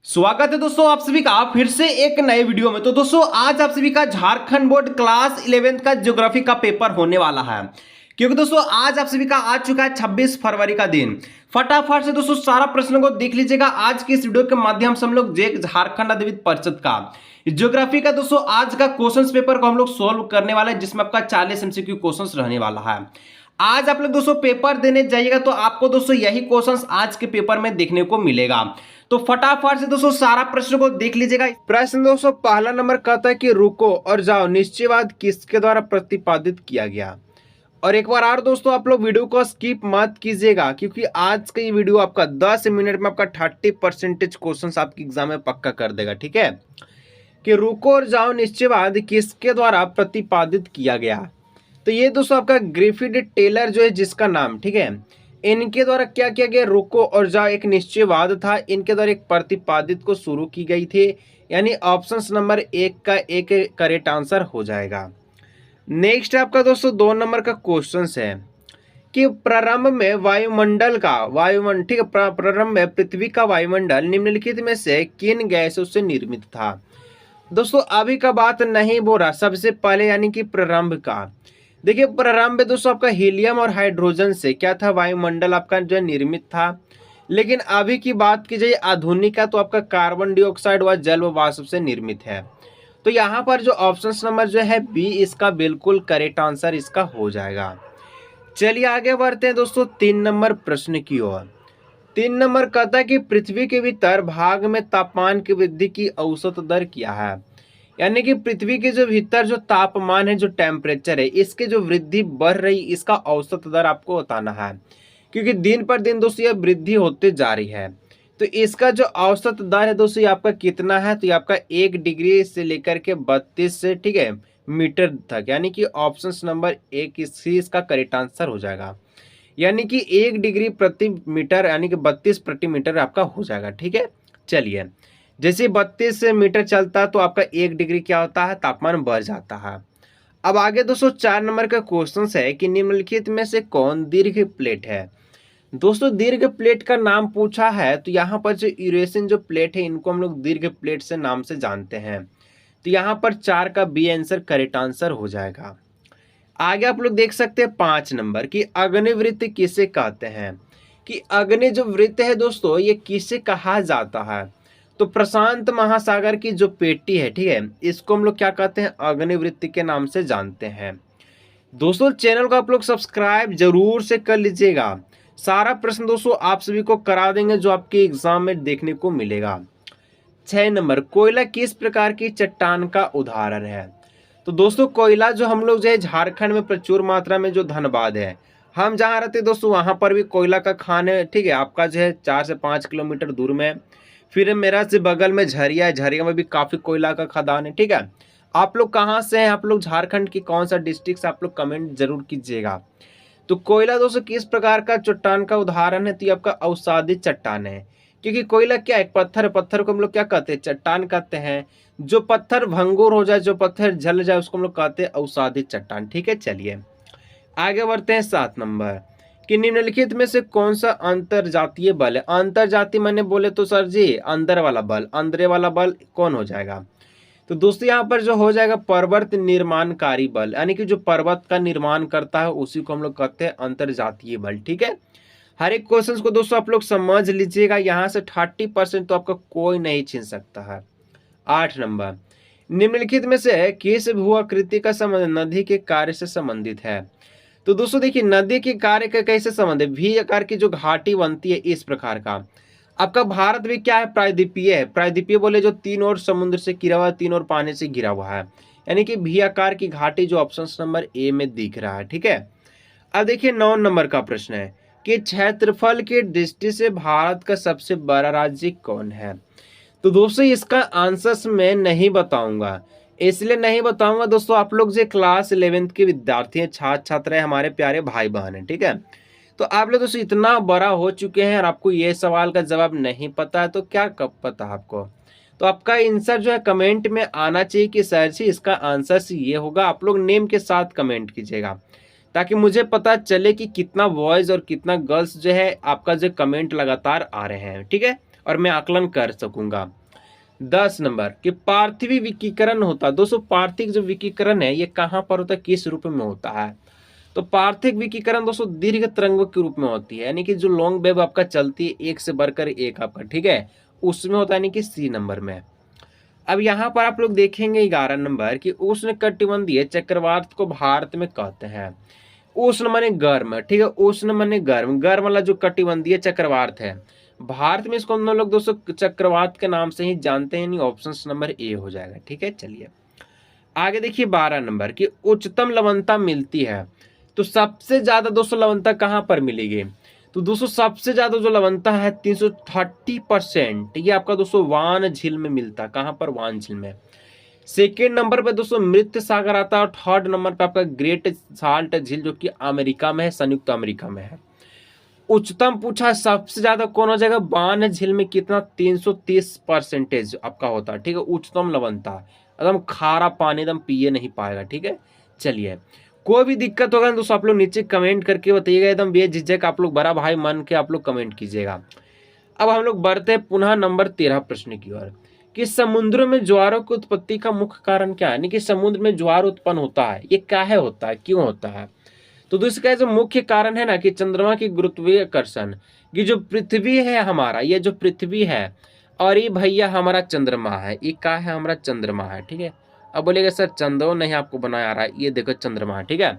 स्वागत है दोस्तों आप सभी का फिर से एक नए वीडियो में। तो दोस्तों आज आप सभी का झारखंड बोर्ड क्लास 11th का ज्योग्राफी का पेपर होने वाला है, क्योंकि दोस्तों आज आप सभी का आ चुका है 26 फरवरी का दिन। फटाफट से दोस्तों सारा प्रश्नों को देख लीजिएगा आज की इस वीडियो के माध्यम से हम लोग झारखंड अधिविद्य परिषद का ज्योग्राफी का दोस्तों आज का क्वेश्चन पेपर को हम लोग सोल्व करने वाले हैं, जिसमें आपका 40 MCQ क्वेश्चन रहने वाला है। आज आप लोग दोस्तों पेपर देने जाइएगा तो आपको दोस्तों यही क्वेश्चंस आज के पेपर में देखने को मिलेगा। तो फटाफट से दोस्तों सारा प्रश्न को देख लीजिएगा। प्रश्न दोस्तों पहला नंबर कहता है कि रुको और जाओ निश्चयवाद किसके द्वारा प्रतिपादित किया गया। और एक बार और दोस्तों आप लोग वीडियो को स्किप मत कीजिएगा, क्योंकि आज का ये वीडियो आपका 10 मिनट में आपका 30% क्वेश्चन आपके एग्जाम में पक्का कर देगा। ठीक है, कि रुको और जाओ निश्चयवाद किसके द्वारा प्रतिपादित किया गया। तो ये दोस्तों आपका ग्रिफिथ टेलर जो है जिसका नाम, ठीक है, इनके द्वारा क्या किया गया, रुको और जाओ एक निश्चयवाद था, इनके द्वारा एक प्रतिपादित को शुरू की गई थी। यानी ऑप्शन नंबर 1 का एक करेक्ट आंसर हो जाएगा। नेक्स्ट आपका दोस्तों 2 नंबर का क्वेश्चन है कि प्रारंभ में वायुमंडल का ठीक है, प्रारंभ में पृथ्वी का वायुमंडल निम्नलिखित में से किन गैसों से निर्मित था। दोस्तों अभी का बात नहीं बोल रहा, सबसे पहले यानी कि प्रारंभ का। देखिए प्रारंभ में दोस्तों आपका हीलियम और हाइड्रोजन से क्या था, वायुमंडल आपका जो निर्मित था। लेकिन अभी की बात की जाए आधुनिक का, तो आपका कार्बन डाइऑक्साइड व जल वाष्प से निर्मित है। तो यहाँ पर जो ऑप्शन नंबर जो है बी इसका बिल्कुल करेक्ट आंसर इसका हो जाएगा। चलिए आगे बढ़ते हैं दोस्तों 3 नंबर प्रश्न की ओर। 3 नंबर कहता है कि पृथ्वी के भीतर भाग में तापमान की वृद्धि की औसत दर क्या है। यानी कि पृथ्वी के जो भीतर जो तापमान है, जो टेम्परेचर है, इसकी जो वृद्धि बढ़ रही, इसका औसत दर आपको बताना है, क्योंकि दिन पर दिन दोस्तों यह वृद्धि होते जा रही है। तो इसका जो औसत दर है दोस्तों ये आपका कितना है, तो ये आपका 1 डिग्री से लेकर के 32 से, ठीक है, मीटर तक। यानी कि ऑप्शन नंबर 1 इसका करेक्ट आंसर हो जाएगा। यानी कि 1 डिग्री प्रति मीटर यानी कि 32 प्रति मीटर आपका हो जाएगा। ठीक है, चलिए जैसे 32 मीटर चलता है तो आपका 1 डिग्री क्या होता है, तापमान बढ़ जाता है। अब आगे दोस्तों 4 नंबर का क्वेश्चन है कि निम्नलिखित में से कौन दीर्घ प्लेट है। दोस्तों दीर्घ प्लेट का नाम पूछा है, तो यहाँ पर जो यूरेशियन जो प्लेट है इनको हम लोग दीर्घ प्लेट से नाम से जानते हैं। तो यहाँ पर 4 का बी आंसर करेक्ट आंसर हो जाएगा। आगे आप लोग देख सकते हैं 5 नंबर की अग्निवृत्त किसे कहते हैं। कि अग्नि जो वृत्त है दोस्तों ये किसे कहा जाता है। तो प्रशांत महासागर की जो पेटी है, ठीक है, इसको हम लोग क्या कहते हैं, अग्निवृत्त के नाम से जानते हैं। दोस्तों चैनल को आप लोग सब्सक्राइब जरूर से कर लीजिएगा। सारा प्रश्न दोस्तों आप सभी को करा देंगे जो आपके एग्जाम में देखने को मिलेगा। 6 नंबर कोयला किस प्रकार की चट्टान का उदाहरण है। तो दोस्तों कोयला जो हम लोग जो है झारखंड में प्रचुर मात्रा में जो धनबाद है, हम जहाँ रहते हैं दोस्तों वहाँ पर भी कोयला का खान है। ठीक है, आपका जो है 4 से 5 किलोमीटर दूर में। फिर मेरा से बगल में झरिया है, झरिया में भी काफ़ी कोयला का खदान है। ठीक है, आप लोग कहाँ से हैं, आप लोग झारखंड की कौन सा डिस्ट्रिक्ट से, आप लोग कमेंट जरूर कीजिएगा। तो कोयला दोस्तों किस प्रकार का चट्टान का उदाहरण है, तो ये आपका अवसादी चट्टान है। क्योंकि कोयला क्या है, पत्थर, पत्थर को हम लोग क्या कहते हैं, चट्टान कहते हैं। जो पत्थर भंगुर हो जाए, जो पत्थर जल जाए, उसको हम लोग कहते हैं अवसादी चट्टान। ठीक है, चलिए आगे बढ़ते हैं 7 नंबर कि निम्नलिखित में से कौन सा अंतरजातीय बल है। अंतरजातीय मैंने बोले तो सर जी अंदर वाला बल, अंदर वाला बल कौन हो जाएगा। तो दोस्तों यहाँ पर जो हो जाएगा पर्वत निर्माणकारी बल, यानी कि जो पर्वत का निर्माण करता है उसी को हम लोग कहते हैं अंतरजातीय बल। ठीक है, हर एक क्वेश्चन को दोस्तों आप लोग समझ लीजिएगा, यहाँ से 30% तो आपका कोई नहीं छीन सकता है। 8 नंबर निम्नलिखित में से किस भू आकृति का संबंध नदी के कार्य से संबंधित है। तो दोस्तों देखिए नदी के कार्य का कैसे संबंध है, वी आकार की जो घाटी बनती है इस प्रकार का। आपका भारत भी क्या है, प्रायद्वीपीय है। प्रायद्वीपीय बोले जो 3 ओर समुद्र से घिरा हुआ है, 3 ओर पानी से घिरा हुआ है, यानी कि वी आकार की घाटी जो ऑप्शन नंबर ए में दिख रहा है। ठीक है, अब देखिए 9 नंबर का प्रश्न है कि क्षेत्रफल की दृष्टि से भारत का सबसे बड़ा राज्य कौन है। तो दोस्तों इसका आंसर मैं नहीं बताऊंगा, इसलिए नहीं बताऊंगा दोस्तों, आप लोग जो क्लास 11th के विद्यार्थी हैं, छात्र छात्र हैं, हमारे प्यारे भाई बहन हैं। ठीक है, तो आप लोग दोस्तों इतना बड़ा हो चुके हैं और आपको ये सवाल का जवाब नहीं पता है, तो क्या कब पता आपको। तो आपका आंसर जो है कमेंट में आना चाहिए कि सर जी इसका आंसर ये होगा। आप लोग नेम के साथ कमेंट कीजिएगा ताकि मुझे पता चले कि कितना बॉयज और कितना गर्ल्स जो है आपका जो कमेंट लगातार आ रहे हैं। ठीक है, और मैं आकलन कर सकूंगा। 10 नंबर कि पार्थिवी विकिरण होता है। दोस्तों पार्थिव जो विकिरण है ये कहाँ पर होता है, किस रूप में होता है? तो पार्थिव विकिरण दोस्तों दीर्घ तरंगों के रूप में होती है, यानी कि जो लॉन्ग वेव आपका चलती है एक से बढ़कर एक आपका, ठीक है, उसमें होता है, यानी कि सी नंबर में। अब यहाँ पर आप लोग देखेंगे 11 नंबर कि उष्ण कटिबंधीय चक्रवात को भारत में कहते हैं। उष्ण माने गर्म, ठीक है, उष्ण माने गर्म, गर्म वाला जो कटिबंधीय चक्रवात है भारत में, इसको हम लोग दोस्तों चक्रवात के नाम से ही जानते हैं, नहीं ऑप्शन नंबर ए हो जाएगा। ठीक है, चलिए आगे देखिए 12 नंबर की उच्चतम लवणता मिलती है। तो सबसे ज्यादा दोस्तों लवणता कहाँ पर मिलेगी? तो दोस्तों सबसे ज्यादा जो लवणता है 330%, ये आपका दोस्तों वान झील में मिलता है। कहाँ पर? वान झील में। सेकेंड नंबर पे दोस्तों मृत सागर आता है और थर्ड नंबर पे आपका ग्रेट साल्ट झील जो कि अमेरिका में है, संयुक्त अमेरिका में है। उच्चतम पूछा सबसे ज्यादा कौन हो जाएगा? बान झील में कितना? 330% आपका होता है। ठीक है, उच्चतम लवणता, एकदम खारा पानी एकदम पिए नहीं पाएगा। ठीक है, चलिए कोई भी दिक्कत होगा दोस्तों आप लोग नीचे कमेंट करके बताइएगा, एकदम बेझिझक आप लोग बड़ा भाई मान के आप लोग कमेंट कीजिएगा। अब हम लोग बढ़ते हैं पुनः नंबर 13 प्रश्न की ओर कि समुद्र में ज्वारों की उत्पत्ति का मुख्य कारण क्या है, यानी कि समुद्र में ज्वार उत्पन्न होता है, ये काहे होता है, क्यों होता है? तो इसका जो मुख्य कारण है ना कि चंद्रमा की गुरुत्वाकर्षण, ये जो पृथ्वी है हमारा, ये जो पृथ्वी है और ये भैया हमारा चंद्रमा है, ये क्या है? हमारा चंद्रमा है। ठीक है, अब बोलेगा सर चंद्रमा नहीं आपको बनाया आ रहा है, ये देखो चंद्रमा है। ठीक है,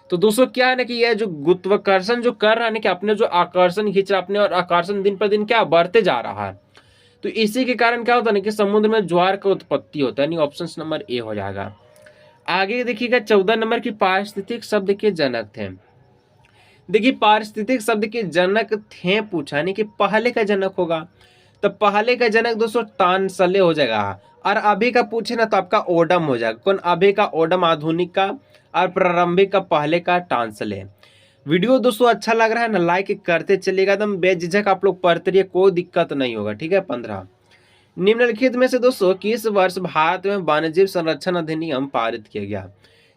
तो दोस्तों क्या है ना कि यह जो गुरुत्वाकर्षण जो कर रहा है ना कि अपने जो आकर्षण खींच रहा है अपने, और आकर्षण दिन पर दिन क्या बढ़ते जा रहा है, तो इसी के कारण क्या होता है ना कि समुद्र में ज्वार का उत्पत्ति होता है, यानी ऑप्शन नंबर ए हो जाएगा। आगे देखिएगा 14 नंबर की पारिस्थितिक शब्द के जनक थे। देखिए पारिस्थितिक शब्द के जनक थे पूछा, नहीं कि पहले का जनक होगा, तो पहले का जनक दोस्तों तानसले हो जाएगा, और अभी का पूछे ना तो आपका ओडम हो जाएगा। कौन? अभी का ओडम आधुनिक का, और प्रारंभिक का पहले का टांसले। वीडियो दोस्तों अच्छा लग रहा है ना, लाइक करते चलिएगा, एकदम बेझिझक आप लोग पढ़ते रहिए, कोई दिक्कत नहीं होगा। ठीक है, 15 निम्नलिखित में से दोस्तों किस वर्ष भारत में वन्यजीव संरक्षण अधिनियम पारित किया गया?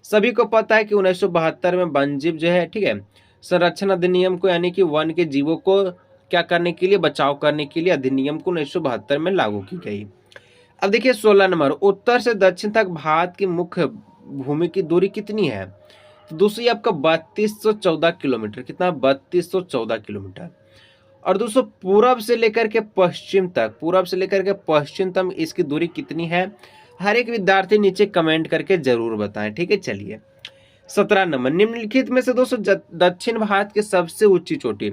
सभी को पता है कि 1972 में वन्यजीव जो है, ठीक है, संरक्षण अधिनियम को, यानी कि वन के जीवों को क्या करने के लिए, बचाव करने के लिए अधिनियम को 1972 में लागू की गई। अब देखिए 16 नंबर, उत्तर से दक्षिण तक भारत की मुख्य भूमि की दूरी कितनी है? तो दोस्तों ये आपका 3214 किलोमीटर, कितना? 3214 किलोमीटर। और दोस्तों पूरब से लेकर के पश्चिम तक, पूरब से लेकर के पश्चिम तक इसकी दूरी कितनी है? हर एक विद्यार्थी नीचे कमेंट करके जरूर बताएं। ठीक है, चलिए 17 नंबर, निम्नलिखित में से दोस्तों दक्षिण भारत की सबसे ऊंची चोटी,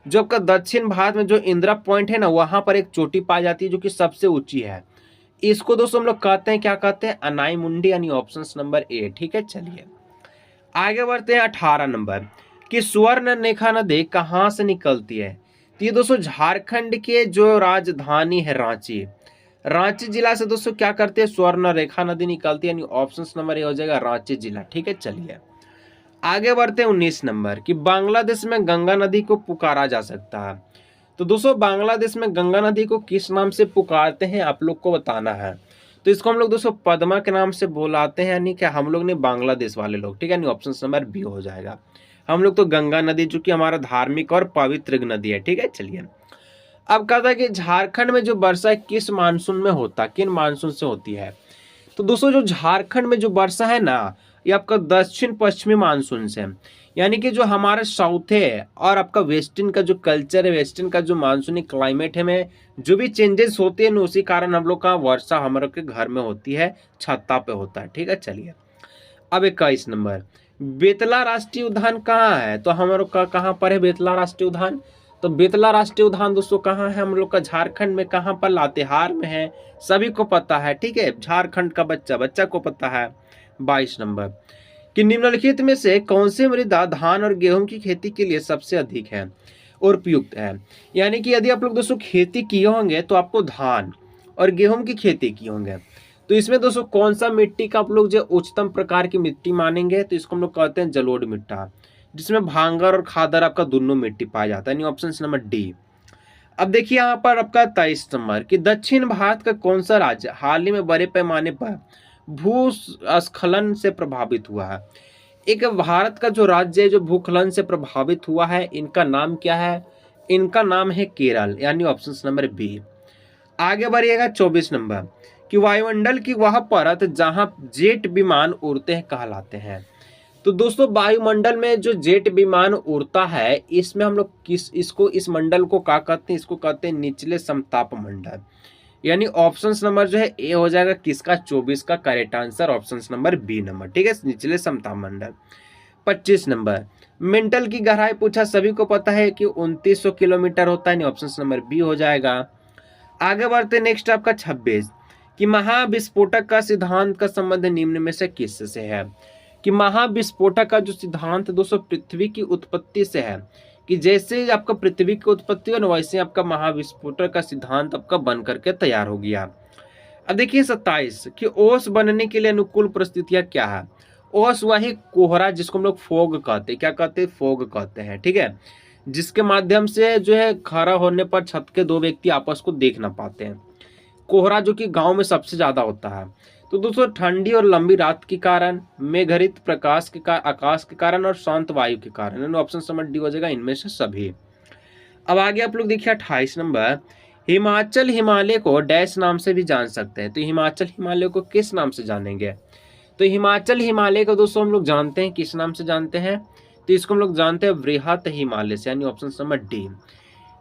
जो आपका दक्षिण भारत में जो इंदिरा पॉइंट है ना, वहां पर एक चोटी पाई जाती है जो कि सबसे ऊंची है, इसको दोस्तों हम लोग कहते हैं, क्या कहते हैं? अनाई मुंडी, यानी ऑप्शन नंबर ए। ठीक है, चलिए आगे बढ़ते हैं 18 नंबर कि स्वर्ण रेखा नदी कहाँ से निकलती है? तो ये दोस्तों झारखंड के जो राजधानी है रांची, रांची जिला से दोस्तों क्या करते हैं? स्वर्ण रेखा नदी निकलती है, यानी ऑप्शन नंबर ए हो जाएगा रांची जिला। ठीक है, चलिए आगे बढ़ते हैं 19 नंबर कि बांग्लादेश में गंगा नदी को पुकारा जा सकता है। तो दोस्तों बांग्लादेश में गंगा नदी को किस नाम से पुकारते हैं आप लोग को बताना है। तो इसको हम लोग दोस्तों पद्मा के नाम से बुलाते हैं, यानी कि हम लोग ने बांग्लादेश वाले लोग। ठीक है, यानी ऑप्शन नंबर बी हो जाएगा। हम लोग तो गंगा नदी जो कि हमारा धार्मिक और पवित्र नदी है। ठीक है, चलिए अब कहता है कि झारखंड में जो वर्षा किस मानसून में होता है, किन मानसून से होती है? तो दोस्तों जो झारखंड में जो वर्षा है ना, ये आपका दक्षिण पश्चिमी मानसून से, यानी कि जो हमारा साउथ है और आपका वेस्टर्न का जो कल्चर है, वेस्टर्न का जो मानसूनी क्लाइमेट है में जो भी चेंजेस होते हैं उसी कारण हम लोग का वर्षा हमारे के घर में होती है, छत्ता पे होता है। ठीक है, चलिए अब 21 नंबर, बेतला राष्ट्रीय उद्यान कहाँ है? तो हम लोग का कहाँ पर है बेतला राष्ट्रीय उद्यान? तो बेतला राष्ट्रीय उद्यान दोस्तों कहाँ है? हम लोग का झारखंड में। कहाँ पर? लातेहार में है, सभी को पता है। ठीक है, झारखंड का बच्चा को पता है। 22 नंबर कि निम्नलिखित में से कौन सी मृदा धान और गेहूं की खेती के लिए सबसे अधिक है और उपयुक्त है? यानी कि यदि आप लोग दोस्तों खेती किए होंगे तो आपको धान और गेहूं की खेती किए होंगे, तो इसमें दोस्तों कौन सा मिट्टी का आप लोग जो उच्चतम प्रकार की मिट्टी मानेंगे? तो इसको हम लोग कहते हैं जलोढ़ मिट्टा, जिसमें भांगर और खादर आपका दोनों मिट्टी पाया जाता है, यानी ऑप्शन नंबर डी। अब देखिए यहाँ पर आपका 23 नंबर कि दक्षिण भारत का कौन सा राज्य हाल ही में बड़े पैमाने पर भूस्खलन से प्रभावित हुआ है? एक भारत का जो राज्य है जो भूस्खलन से प्रभावित हुआ है, इनका नाम क्या है? इनका नाम है केरल, यानी ऑप्शन नंबर बी। आगे बढ़िएगा 24 नंबर कि वायुमंडल की वह परत जहां जेट विमान उड़ते हैं कहलाते हैं। तो दोस्तों वायुमंडल में जो जेट विमान उड़ता है इसमें हम लोग इस मंडल को क्या कहते हैं, इसको कहते हैं निचले समताप मंडल। यानी ऑप्शन नंबर जो है ए हो जाएगा किसका, 24 का correct answer option number B number, ठीक है, निचले समताप मंडल। 25 नंबर मेंटल की गहराई पूछा, सभी को पता है कि 2900 किलोमीटर होता है, ऑप्शन नंबर बी हो जाएगा। आगे बढ़ते नेक्स्ट आपका 26 कि महाविस्फोटक का सिद्धांत का संबंध निम्न में से किससे है। कि महाविस्फोटक का जो सिद्धांत दोस्तों पृथ्वी की उत्पत्ति से है, कि जैसे आपका पृथ्वी की उत्पत्ति हो वैसे आपका महाविस्फोटक का सिद्धांत आपका बन करके तैयार हो गया। अब देखिए 27 कि ओस बनने के लिए अनुकूल परिस्थितियां क्या है। ओस वही कोहरा जिसको हम लोग फोग कहते हैं, क्या कहते हैं, फोग कहते हैं, ठीक है, जिसके माध्यम से जो है खड़ा होने पर छत के दो व्यक्ति आपस को देख ना पाते हैं। कोहरा जो कि गांव में सबसे ज्यादा होता है। तो दोस्तों ठंडी और लंबी रात के कारण, मेघरित प्रकाश के आकाश के कारण और शांत वायु के कारण, ऑप्शन नंबर डी हो जाएगा इनमें से सभी। अब आगे आप लोग देखिए 28 नंबर, हिमाचल हिमालय को डैश नाम से भी जान सकते हैं। तो हिमाचल हिमालय को किस नाम से जानेंगे। तो हिमाचल हिमालय को दोस्तों हम लोग जानते हैं किस नाम से जानते हैं, तो इसको हम लोग जानते हैं वृहत हिमालय से, यानी ऑप्शन नंबर डी।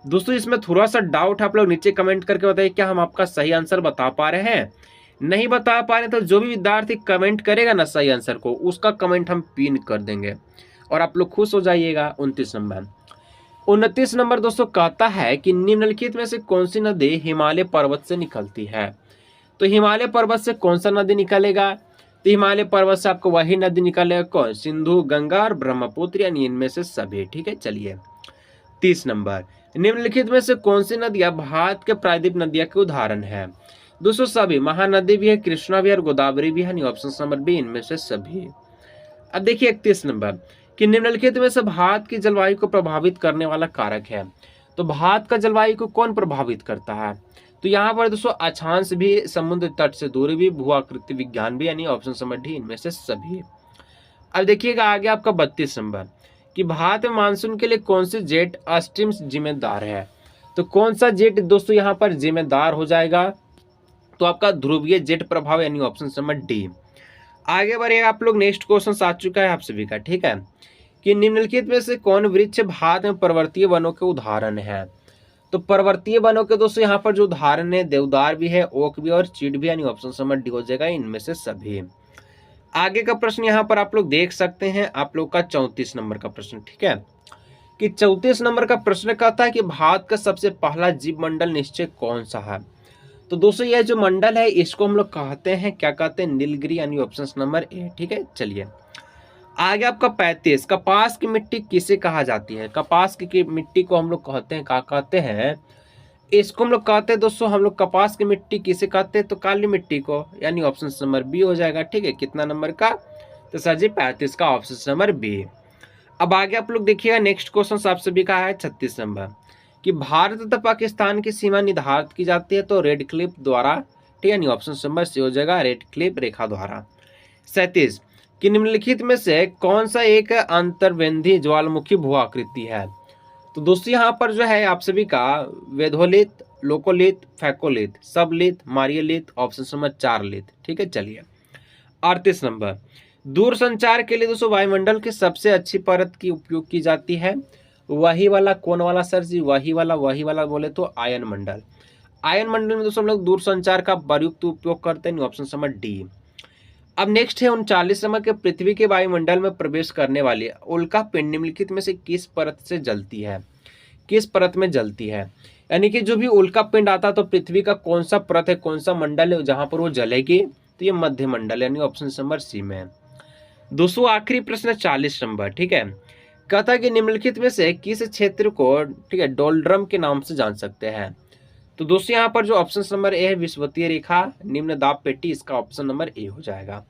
दोस्तों इसमें थोड़ा सा डाउट आप लोग नीचे कमेंट करके बताइए क्या हम आपका सही आंसर बता पा रहे हैं। नहीं बता पा रहे तो जो भी विद्यार्थी कमेंट करेगा ना सही आंसर को, उसका कमेंट हम पिन कर देंगे और आप लोग खुश हो जाइएगा। 29 नंबर 29 नंबर दोस्तों कहता है कि निम्नलिखित में से कौन सी नदी हिमालय पर्वत से निकलती है। तो हिमालय पर्वत से कौन सा नदी निकलेगा, तो हिमालय पर्वत से आपको वही नदी निकलेगा कौन, सिंधु, गंगा और ब्रह्मपुत्र, यानी इनमें से सभी, ठीक है। चलिए 30 नंबर निम्नलिखित में से कौन सी नदियां भारत के प्रायद्वीप नदियां के उदाहरण है। दोस्तों सभी, महानदी भी है, कृष्णा भी है और गोदावरी भी है, ऑप्शन नंबर बी इनमें से सभी। अब देखिए 31 नंबर कि निम्नलिखित में से भारत की जलवायु को प्रभावित करने वाला कारक है। तो भारत का जलवायु को कौन प्रभावित करता है, तो यहाँ पर दोस्तों अक्षांश भी, समुद्र तट से दूरी भी, भू आकृति विज्ञान भी, यानी ऑप्शन नंबर डी इनमें से सभी। अब देखिएगा आगे आपका 32 नंबर कि भारत में मानसून के लिए कौन से जेट स्ट्रीम जिम्मेदार है। तो कौन सा जेट दोस्तों यहाँ पर जिम्मेदार हो जाएगा, तो आपका ध्रुवीय जेट प्रभाव, यानी ऑप्शन नंबर डी। आगे बढ़िएगा आप लोग, नेक्स्ट क्वेश्चन आ चुका है आप सभी का, ठीक है, कि निम्नलिखित में से कौन वृक्ष भारत में पर्वतीय वनों के उदाहरण है। तो पर्वतीय वनों के दोस्तों यहाँ पर जो उदाहरण है देवदार भी है, ओक भी और चीड़ भी, यानी ऑप्शन नंबर डी हो जाएगा इनमें से सभी। आगे का प्रश्न यहाँ पर आप लोग देख सकते हैं, आप लोग का 34 नंबर का प्रश्न, ठीक है, कि 34 नंबर का प्रश्न कहता है कि भारत का सबसे पहला जीव मंडल निश्चय कौन सा है। तो दोस्तों यह जो मंडल है इसको हम लोग कहते हैं, क्या कहते हैं, नीलगिरी, यानी ऑप्शन नंबर ए, ठीक है। चलिए आगे आपका 35, कपास की मिट्टी किसे कहा जाती है। कपास की मिट्टी को हम लोग कहते हैं, क्या कहते हैं, इसको हम लोग कहते हैं दोस्तों, हम लोग कपास की मिट्टी किसे कहते हैं, तो काली मिट्टी को, यानी ऑप्शन नंबर बी हो जाएगा, ठीक है। कितना नंबर का, तो सर जी 35 का ऑप्शन नंबर बी। अब आगे आप लोग देखिएगा नेक्स्ट क्वेश्चन आप सभी का है 36 नंबर कि भारत तथा पाकिस्तान की सीमा निर्धारित की जाती है तो रेड क्लिप द्वारा, ठीक है, यानी ऑप्शन नंबर सी हो जाएगा, रेड क्लिप रेखा द्वारा। 37 कि निम्नलिखित में से कौन सा एक अंतर्वेधी ज्वालामुखी भू आकृति है। तो दोस्तों यहाँ पर जो है आप सभी का वेधोलित, लोकोलित, फैकोलित, सबलित, मारियलित, ऑप्शन नंबर 4 लित, ठीक है। चलिए 38 नंबर दूर संचार के लिए दोस्तों वायुमंडल की सबसे अच्छी परत की उपयोग की जाती है। वही वाला, कौन वाला सर जी, वही वाला बोले तो आयन मंडल। आयन मंडल में दोस्तों हम लोग दूर संचार का प्रयुक्त उपयोग करते हैं, ऑप्शन नंबर डी। अब नेक्स्ट है 39 नंबर के पृथ्वी के वायुमंडल में प्रवेश करने वाली उल्का पिंड निम्नलिखित में से किस परत से जलती है, किस परत में जलती है। यानी कि जो भी उल्का पिंड आता है तो पृथ्वी का कौन सा परत है, कौन सा मंडल है जहां पर वो जलेगी, तो ये मध्य मंडल, यानी ऑप्शन नंबर सी में। दोस्तों आखिरी प्रश्न 40 नंबर, ठीक है, कहता है कि निम्नलिखित में से किस क्षेत्र को, ठीक है, डोलड्रम के नाम से जान सकते हैं। तो दोस्तों यहाँ पर जो ऑप्शन नंबर ए है विषुवतीय रेखा, निम्न दाब पेटी, इसका ऑप्शन नंबर ए हो जाएगा।